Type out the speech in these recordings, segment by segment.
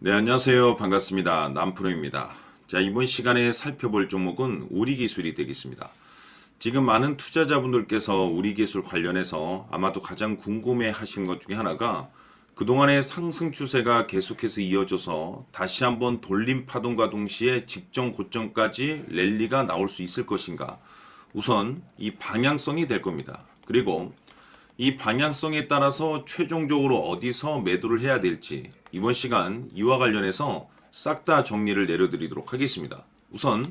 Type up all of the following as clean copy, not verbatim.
네, 안녕하세요. 반갑습니다. 남프로입니다. 자, 이번 시간에 살펴볼 종목은 우리기술이 되겠습니다. 지금 많은 투자자분들께서 우리기술 관련해서 아마도 가장 궁금해 하시는 것 중에 하나가 그동안의 상승 추세가 계속해서 이어져서 다시 한번 돌림 파동과 동시에 직전 고점까지 랠리가 나올 수 있을 것인가. 우선 이 방향성이 될 겁니다. 그리고 이 방향성에 따라서 최종적으로 어디서 매도를 해야 될지 이번 시간 이와 관련해서 싹 다 정리를 내려드리도록 하겠습니다. 우선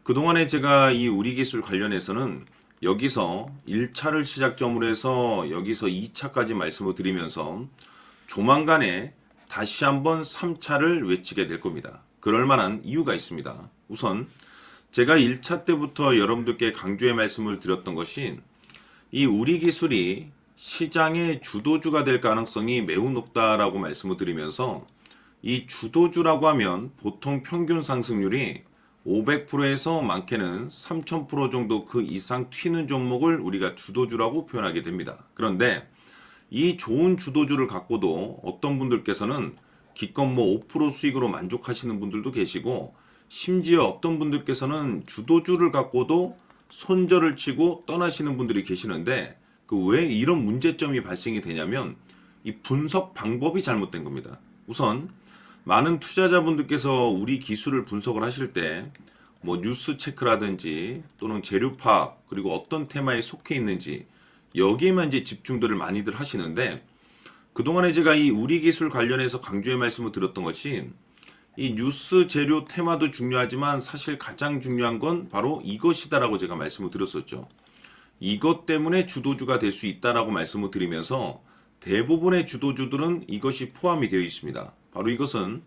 그동안에 제가 이 우리기술 관련해서는 여기서 1차를 시작점으로 해서 여기서 2차까지 말씀을 드리면서 조만간에 다시 한번 3차를 외치게 될 겁니다. 그럴 만한 이유가 있습니다. 우선 제가 1차 때부터 여러분들께 강조의 말씀을 드렸던 것이 이 우리기술이 시장의 주도주가 될 가능성이 매우 높다라고 말씀을 드리면서 이 주도주라고 하면 보통 평균 상승률이 500%에서 많게는 3000% 정도 그 이상 튀는 종목을 우리가 주도주라고 표현하게 됩니다. 그런데 이 좋은 주도주를 갖고도 어떤 분들께서는 기껏 뭐 5% 수익으로 만족하시는 분들도 계시고 심지어 어떤 분들께서는 주도주를 갖고도 손절을 치고 떠나시는 분들이 계시는데 그 왜 이런 문제점이 발생이 되냐면 이 분석 방법이 잘못된 겁니다. 우선 많은 투자자분들께서 우리 기술을 분석을 하실 때 뭐 뉴스 체크라든지 또는 재료 파악 그리고 어떤 테마에 속해 있는지 여기에만 이제 집중들을 많이들 하시는데 그동안에 제가 이 우리 기술 관련해서 강조의 말씀을 드렸던 것이 이 뉴스 재료 테마도 중요하지만 사실 가장 중요한 건 바로 이것이다라고 제가 말씀을 드렸었죠. 이것 때문에 주도주가 될 수 있다라고 말씀을 드리면서 대부분의 주도주들은 이것이 포함이 되어 있습니다. 바로 이것은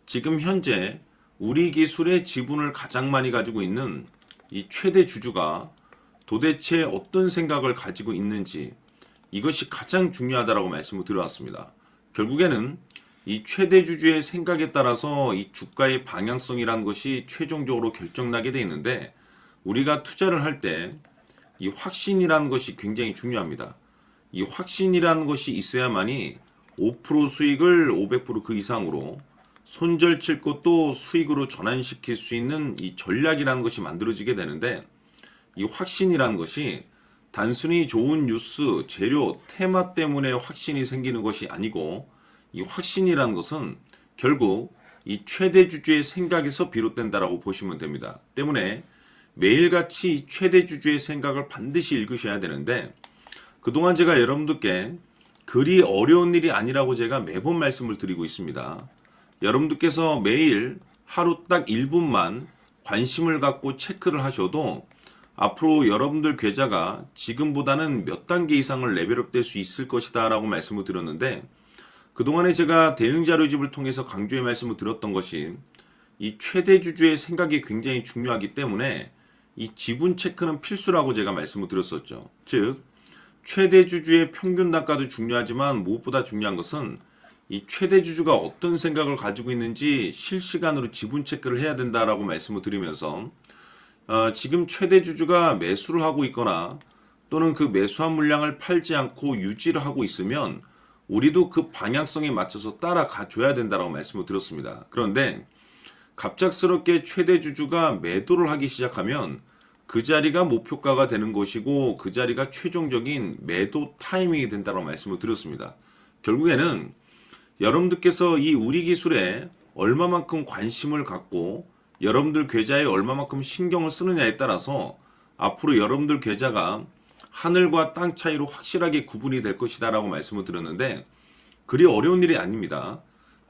지금 현재 우리 기술의 지분을 가장 많이 가지고 있는 이 최대 주주가 도대체 어떤 생각을 가지고 있는지 이것이 가장 중요하다라고 말씀을 드려왔습니다. 결국에는 이 최대 주주의 생각에 따라서 이 주가의 방향성이라는 것이 최종적으로 결정나게 되어 있는데 우리가 투자를 할 때 이 확신이라는 것이 굉장히 중요합니다. 이 확신이라는 것이 있어야만이 5% 수익을 500%그 이상으로 손절 칠 것도 수익으로 전환시킬 수 있는 이 전략이라는 것이 만들어지게 되는데 이 확신이라는 것이 단순히 좋은 뉴스, 재료, 테마 때문에 확신이 생기는 것이 아니고 이 확신이라는 것은 결국 이 최대 주주의 생각에서 비롯된다라고 보시면 됩니다. 때문에 매일같이 최대 주주의 생각을 반드시 읽으셔야 되는데 그동안 제가 여러분들께 그리 어려운 일이 아니라고 제가 매번 말씀을 드리고 있습니다. 여러분들께서 매일 하루 딱 1분만 관심을 갖고 체크를 하셔도 앞으로 여러분들 계좌가 지금보다는 몇 단계 이상을 레벨업 될 수 있을 것이다 라고 말씀을 드렸는데 그동안에 제가 대응 자료집을 통해서 강조의 말씀을 드렸던 것이 이 최대 주주의 생각이 굉장히 중요하기 때문에 이 지분 체크는 필수라고 제가 말씀을 드렸었죠. 즉 최대 주주의 평균 단가도 중요하지만 무엇보다 중요한 것은 이 최대 주주가 어떤 생각을 가지고 있는지 실시간으로 지분 체크를 해야 된다라고 말씀을 드리면서 지금 최대 주주가 매수를 하고 있거나 또는 그 매수한 물량을 팔지 않고 유지를 하고 있으면 우리도 그 방향성에 맞춰서 따라가 줘야 된다라고 말씀을 드렸습니다. 그런데 갑작스럽게 최대 주주가 매도를 하기 시작하면 그 자리가 목표가가 되는 것이고 그 자리가 최종적인 매도 타이밍이 된다고 말씀을 드렸습니다. 결국에는 여러분들께서 이 우리 기술에 얼마만큼 관심을 갖고 여러분들 계좌에 얼마만큼 신경을 쓰느냐에 따라서 앞으로 여러분들 계좌가 하늘과 땅 차이로 확실하게 구분이 될 것이다 라고 말씀을 드렸는데 그리 어려운 일이 아닙니다.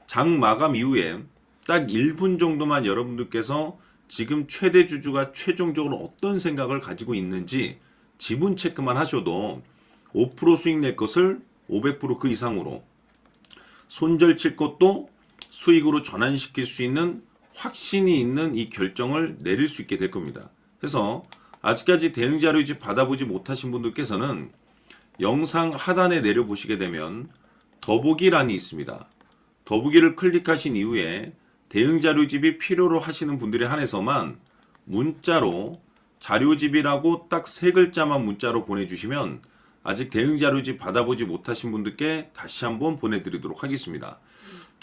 장 마감 이후에 딱 1분 정도만 여러분들께서 지금 최대 주주가 최종적으로 어떤 생각을 가지고 있는지 지분 체크만 하셔도 5% 수익 낼 것을 500%그 이상으로 손절 칠 것도 수익으로 전환시킬 수 있는 확신이 있는 이 결정을 내릴 수 있게 될 겁니다. 그래서 아직까지 대응 자료집 받아보지 못하신 분들께서는 영상 하단에 내려보시게 되면 더보기란이 있습니다. 더보기를 클릭하신 이후에 대응 자료집이 필요로 하시는 분들에 한해서만 문자로 자료집이라고 딱 3글자만 문자로 보내주시면 아직 대응 자료집 받아보지 못하신 분들께 다시 한번 보내드리도록 하겠습니다.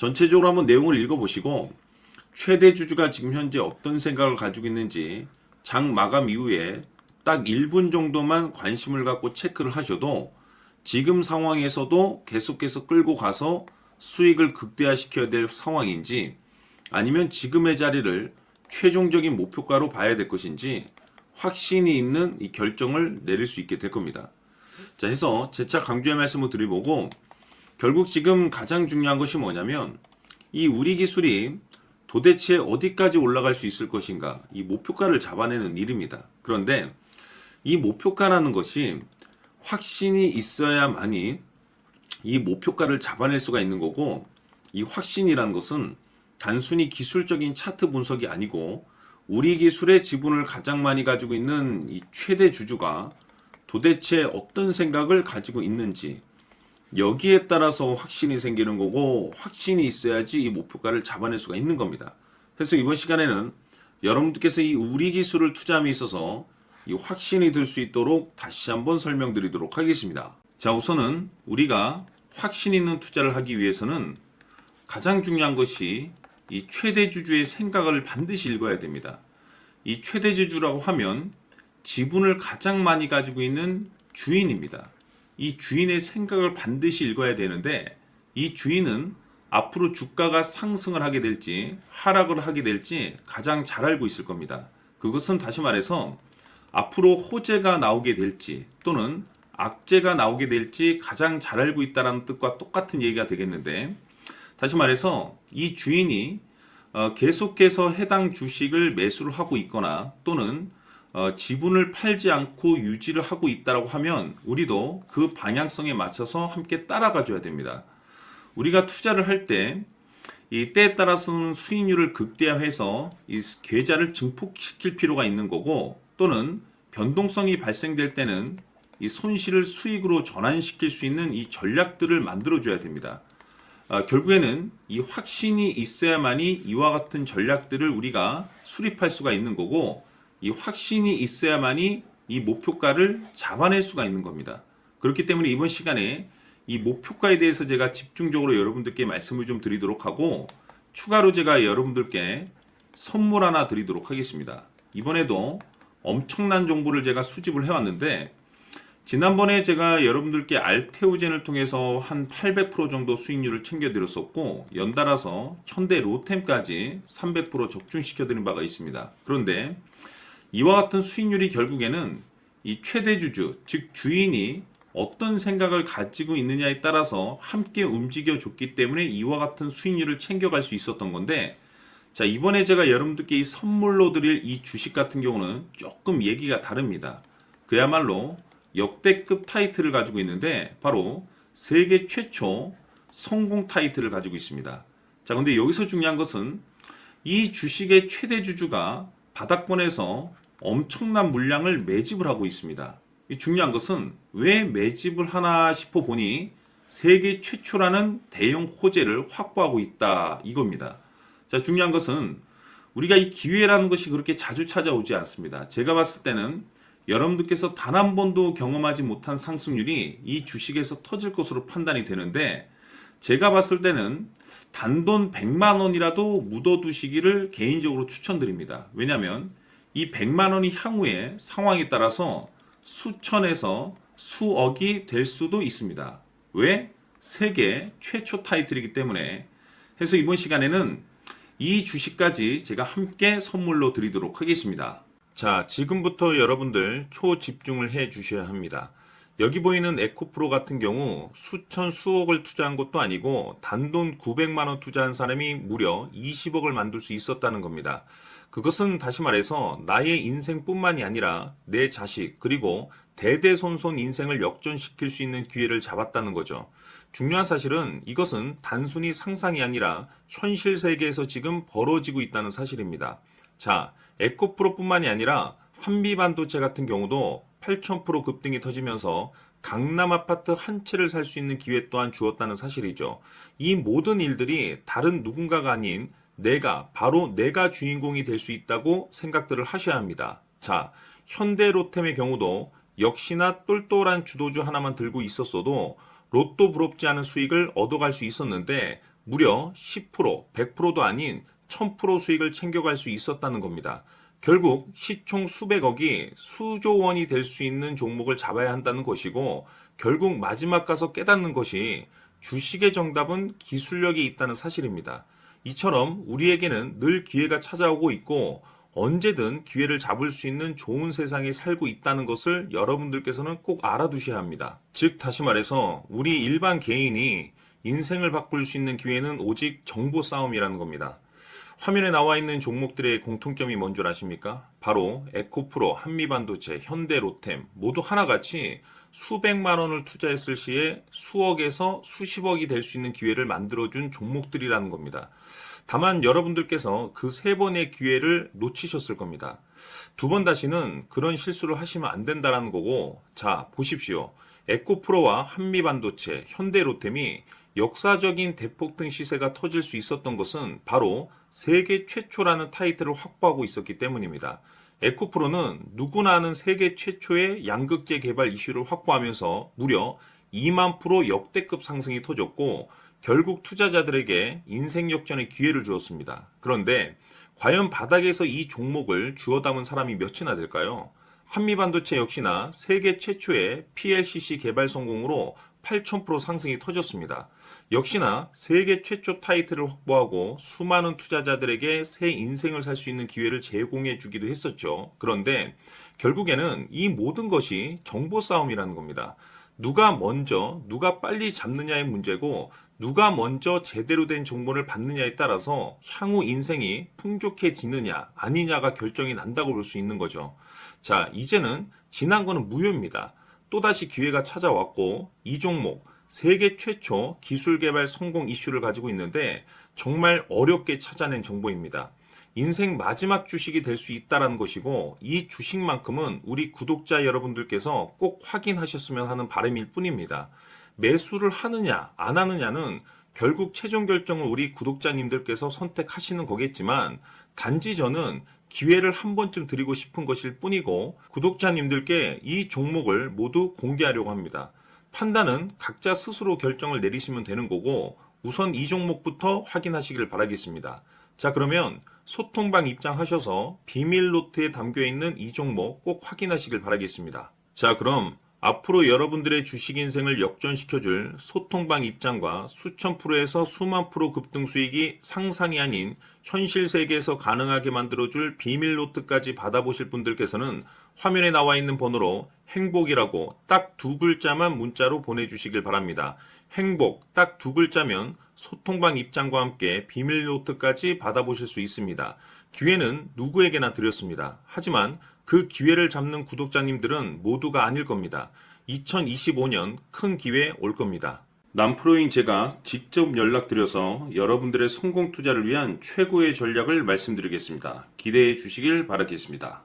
전체적으로 한번 내용을 읽어보시고 최대 주주가 지금 현재 어떤 생각을 가지고 있는지 장 마감 이후에 딱 1분 정도만 관심을 갖고 체크를 하셔도 지금 상황에서도 계속해서 끌고 가서 수익을 극대화시켜야 될 상황인지 아니면 지금의 자리를 최종적인 목표가로 봐야 될 것인지 확신이 있는 이 결정을 내릴 수 있게 될 겁니다. 자, 해서 재차 강조의 말씀을 드려보고 결국 지금 가장 중요한 것이 뭐냐면 이 우리 기술이 도대체 어디까지 올라갈 수 있을 것인가, 이 목표가를 잡아내는 일입니다. 그런데 이 목표가라는 것이 확신이 있어야만이 이 목표가를 잡아낼 수가 있는 거고, 이 확신이라는 것은 단순히 기술적인 차트 분석이 아니고 우리 기술의 지분을 가장 많이 가지고 있는 이 최대 주주가 도대체 어떤 생각을 가지고 있는지, 여기에 따라서 확신이 생기는 거고, 확신이 있어야지 이 목표가를 잡아낼 수가 있는 겁니다. 그래서 이번 시간에는 여러분들께서 이 우리 기술을 투자함에 있어서 이 확신이 들 수 있도록 다시 한번 설명드리도록 하겠습니다. 자, 우선은 우리가 확신 있는 투자를 하기 위해서는 가장 중요한 것이 이 최대 주주의 생각을 반드시 읽어야 됩니다. 이 최대 주주라고 하면 지분을 가장 많이 가지고 있는 주인입니다. 이 주인의 생각을 반드시 읽어야 되는데, 이 주인은 앞으로 주가가 상승을 하게 될지 하락을 하게 될지 가장 잘 알고 있을 겁니다. 그것은 다시 말해서 앞으로 호재가 나오게 될지 또는 악재가 나오게 될지 가장 잘 알고 있다는 뜻과 똑같은 얘기가 되겠는데, 다시 말해서 이 주인이 계속해서 해당 주식을 매수를 하고 있거나 또는 지분을 팔지 않고 유지를 하고 있다고 하면 우리도 그 방향성에 맞춰서 함께 따라가 줘야 됩니다. 우리가 투자를 할 때 이 때에 따라서는 수익률을 극대화해서 이 계좌를 증폭시킬 필요가 있는 거고, 또는 변동성이 발생될 때는 이 손실을 수익으로 전환시킬 수 있는 이 전략들을 만들어 줘야 됩니다. 결국에는 이 확신이 있어야만이 이와 같은 전략들을 우리가 수립할 수가 있는 거고, 이 확신이 있어야만이 이 목표가를 잡아낼 수가 있는 겁니다. 그렇기 때문에 이번 시간에 이 목표가에 대해서 제가 집중적으로 여러분들께 말씀을 좀 드리도록 하고, 추가로 제가 여러분들께 선물 하나 드리도록 하겠습니다. 이번에도 엄청난 정보를 제가 수집을 해왔는데, 지난번에 제가 여러분들께 알테오젠을 통해서 한 800% 정도 수익률을 챙겨드렸었고, 연달아서 현대 로템까지 300% 적중시켜드린 바가 있습니다. 그런데 이와 같은 수익률이 결국에는 이 최대 주주, 즉 주인이 어떤 생각을 가지고 있느냐에 따라서 함께 움직여 줬기 때문에 이와 같은 수익률을 챙겨갈 수 있었던 건데, 자, 이번에 제가 여러분들께 이 선물로 드릴 이 주식 같은 경우는 조금 얘기가 다릅니다. 그야말로 역대급 타이틀을 가지고 있는데 바로 세계 최초 성공 타이틀을 가지고 있습니다. 자, 근데 여기서 중요한 것은 이 주식의 최대 주주가 바닥권에서 엄청난 물량을 매집을 하고 있습니다. 이 중요한 것은 왜 매집을 하나 싶어 보니 세계 최초라는 대형 호재를 확보하고 있다, 이겁니다. 자, 중요한 것은 우리가 이 기회라는 것이 그렇게 자주 찾아오지 않습니다. 제가 봤을 때는 여러분들께서 단 한 번도 경험하지 못한 상승률이 이 주식에서 터질 것으로 판단이 되는데, 제가 봤을 때는 단돈 100만 원이라도 묻어두시기를 개인적으로 추천드립니다. 왜냐하면 이 100만 원이 향후에 상황에 따라서 수천에서 수억이 될 수도 있습니다. 왜? 세계 최초 타이틀이기 때문에. 해서 이번 시간에는 이 주식까지 제가 함께 선물로 드리도록 하겠습니다. 자, 지금부터 여러분들 초집중을 해 주셔야 합니다. 여기 보이는 에코프로 같은 경우 수천 수억을 투자한 것도 아니고 단돈 900만 원 투자한 사람이 무려 20억을 만들 수 있었다는 겁니다. 그것은 다시 말해서 나의 인생뿐만이 아니라 내 자식 그리고 대대손손 인생을 역전시킬 수 있는 기회를 잡았다는 거죠. 중요한 사실은 이것은 단순히 상상이 아니라 현실 세계에서 지금 벌어지고 있다는 사실입니다. 자, 에코프로뿐만이 아니라 한미반도체 같은 경우도 8000% 급등이 터지면서 강남 아파트 한 채를 살 수 있는 기회 또한 주었다는 사실이죠. 이 모든 일들이 다른 누군가가 아닌 바로 내가 주인공이 될 수 있다고 생각들을 하셔야 합니다. 자, 현대로템의 경우도 역시나 똘똘한 주도주 하나만 들고 있었어도 로또 부럽지 않은 수익을 얻어갈 수 있었는데, 무려 10%, 100%도 아닌 1000% 수익을 챙겨갈 수 있었다는 겁니다. 결국 시총 수백억이 수조 원이 될 수 있는 종목을 잡아야 한다는 것이고, 결국 마지막 가서 깨닫는 것이 주식의 정답은 기술력이 있다는 사실입니다. 이처럼 우리에게는 늘 기회가 찾아오고 있고 언제든 기회를 잡을 수 있는 좋은 세상에 살고 있다는 것을 여러분들께서는 꼭 알아두셔야 합니다. 즉 다시 말해서 우리 일반 개인이 인생을 바꿀 수 있는 기회는 오직 정보 싸움이라는 겁니다. 화면에 나와 있는 종목들의 공통점이 뭔 줄 아십니까? 바로 에코프로, 한미반도체, 현대로템 모두 하나같이 수백만 원을 투자했을 시에 수억에서 수십억이 될 수 있는 기회를 만들어준 종목들이라는 겁니다. 다만 여러분들께서 그 세 번의 기회를 놓치셨을 겁니다. 두 번 다시는 그런 실수를 하시면 안 된다는 거고, 자, 보십시오. 에코프로와 한미반도체, 현대로템이 역사적인 대폭등 시세가 터질 수 있었던 것은 바로 세계 최초라는 타이틀을 확보하고 있었기 때문입니다. 에코프로는 누구나 아는 세계 최초의 양극재 개발 이슈를 확보하면서 무려 2만 프로 역대급 상승이 터졌고 결국 투자자들에게 인생 역전의 기회를 주었습니다. 그런데 과연 바닥에서 이 종목을 주워 담은 사람이 몇이나 될까요? 한미반도체 역시나 세계 최초의 PLCC 개발 성공으로 8,000% 상승이 터졌습니다. 역시나 세계 최초 타이틀을 확보하고 수많은 투자자들에게 새 인생을 살 수 있는 기회를 제공해 주기도 했었죠. 그런데 결국에는 이 모든 것이 정보 싸움이라는 겁니다. 누가 먼저, 누가 빨리 잡느냐의 문제고 누가 먼저 제대로 된 정보를 받느냐에 따라서 향후 인생이 풍족해지느냐 아니냐가 결정이 난다고 볼 수 있는 거죠. 자, 이제는 지난 거는 무효입니다. 또다시 기회가 찾아왔고 이 종목 세계 최초 기술 개발 성공 이슈를 가지고 있는데 정말 어렵게 찾아낸 정보입니다. 인생 마지막 주식이 될 수 있다는 것이고 이 주식만큼은 우리 구독자 여러분들께서 꼭 확인하셨으면 하는 바람일 뿐입니다. 매수를 하느냐 안 하느냐는 결국 최종 결정을 우리 구독자님들께서 선택하시는 거겠지만 단지 저는 기회를 한 번쯤 드리고 싶은 것일 뿐이고 구독자님들께 이 종목을 모두 공개하려고 합니다. 판단은 각자 스스로 결정을 내리시면 되는 거고 우선 이 종목부터 확인하시길 바라겠습니다. 자, 그러면 소통방 입장하셔서 비밀 노트에 담겨 있는 이 종목 꼭 확인하시길 바라겠습니다. 자, 그럼 앞으로 여러분들의 주식 인생을 역전시켜줄 소통방 입장과 수천 프로에서 수만 프로 급등 수익이 상상이 아닌 현실 세계에서 가능하게 만들어줄 비밀 노트까지 받아보실 분들께서는 화면에 나와 있는 번호로 행복이라고 딱 두 글자만 문자로 보내주시길 바랍니다. 행복 딱 두 글자면 소통방 입장과 함께 비밀 노트까지 받아보실 수 있습니다. 기회는 누구에게나 드렸습니다. 하지만 그 기회를 잡는 구독자님들은 모두가 아닐 겁니다. 2025년 큰 기회 올 겁니다. 남프로인 제가 직접 연락드려서 여러분들의 성공 투자를 위한 최고의 전략을 말씀드리겠습니다. 기대해 주시길 바라겠습니다.